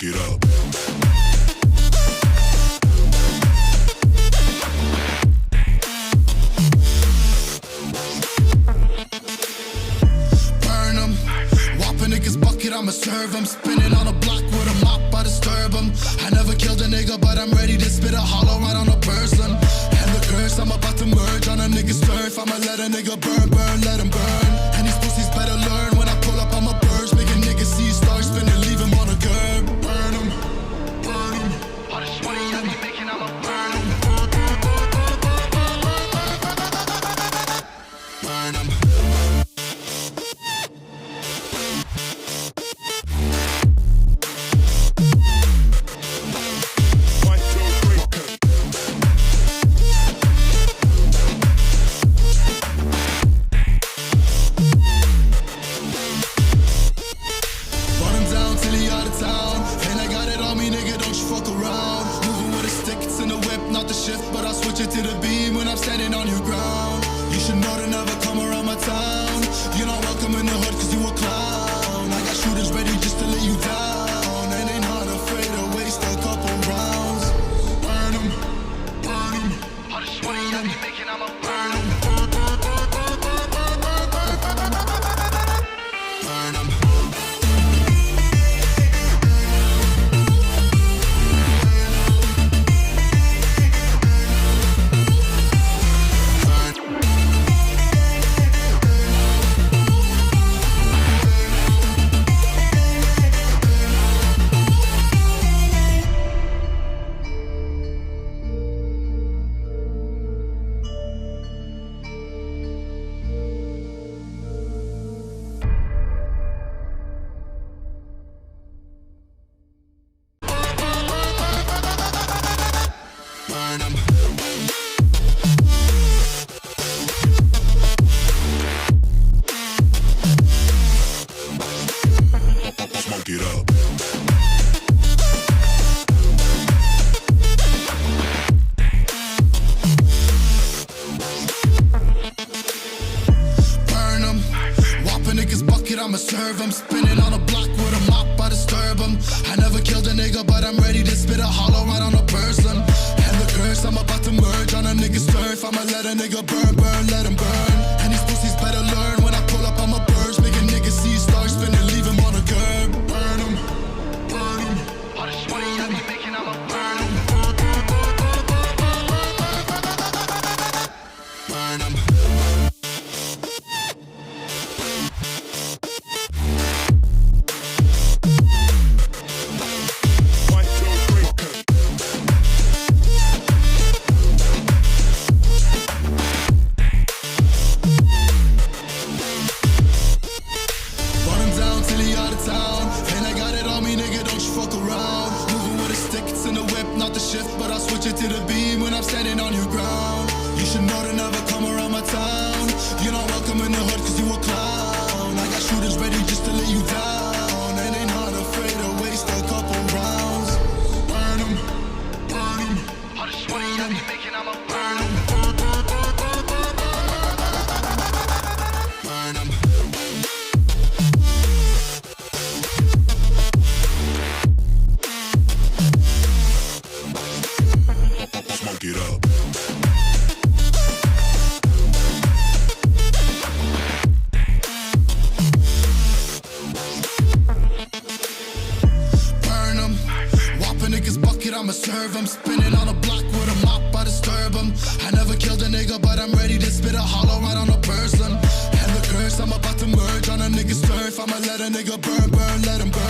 smoke it up. Burn 'em, whopping niggas bucket, I'ma serve 'em. Spinning on a block with a mop, I disturb 'em. I never killed a nigga, but I'm ready to spit a hollow right on a person. And the curse, I'm about to merge on a nigga's turf. I'ma let a nigga burn, burn, let him burn. And these pussies better learn when I pull up, I'm a burst. Make a nigga see stars spinning, leave him on a curb. Burn 'em, burn 'em. All this money I be making, I'ma burn 'em. Burn 'em. But I'll switch it to the beam when I'm standing on your ground. You should know to never come around my town. You're not welcome in the hood cause you a clown. I got shooters ready just to lay you down. And they not afraid to waste a couple rounds. Burn 'em, burn 'em. All this money I be making, I'ma burn 'em. Burn 'em. Burn 'em. Smoke it up. Burn 'em, whopping niggas bucket, I'ma serve 'em. Spinning on a block with a mop, I disturb 'em. I never killed a nigga, but I'm ready to spit a hollow right on a person. And the curse, I'm about to merge on a nigga's turf. I'ma let a nigga burn, burn, let him burn. And these pussies better learn when I pull up, I'm a burst. Make a nigga see stars spinning, leave him on a curb. Burn 'em, burn 'em. All this money I be making, I'ma burn 'em. Burn 'em. But I'll switch it to the beam when I'm standing on your ground. You should know to never come around my town. You're not welcome in the hood cause you a clown. I got shooters ready just to lay you down. And they not afraid to waste a couple rounds. Burn 'em, burn 'em. All this money I be making, I'ma burn 'em. Burn 'em. Smoke it up. Burn 'em, whopping niggas bucket, I'ma serve 'em. Spinning on a block with a mop, I disturb 'em. I never killed a nigga, but I'm ready to spit a hollow right on a person. And the curse, I'm about to merge on a nigga's turf. I'ma let a nigga burn, burn, let him burn.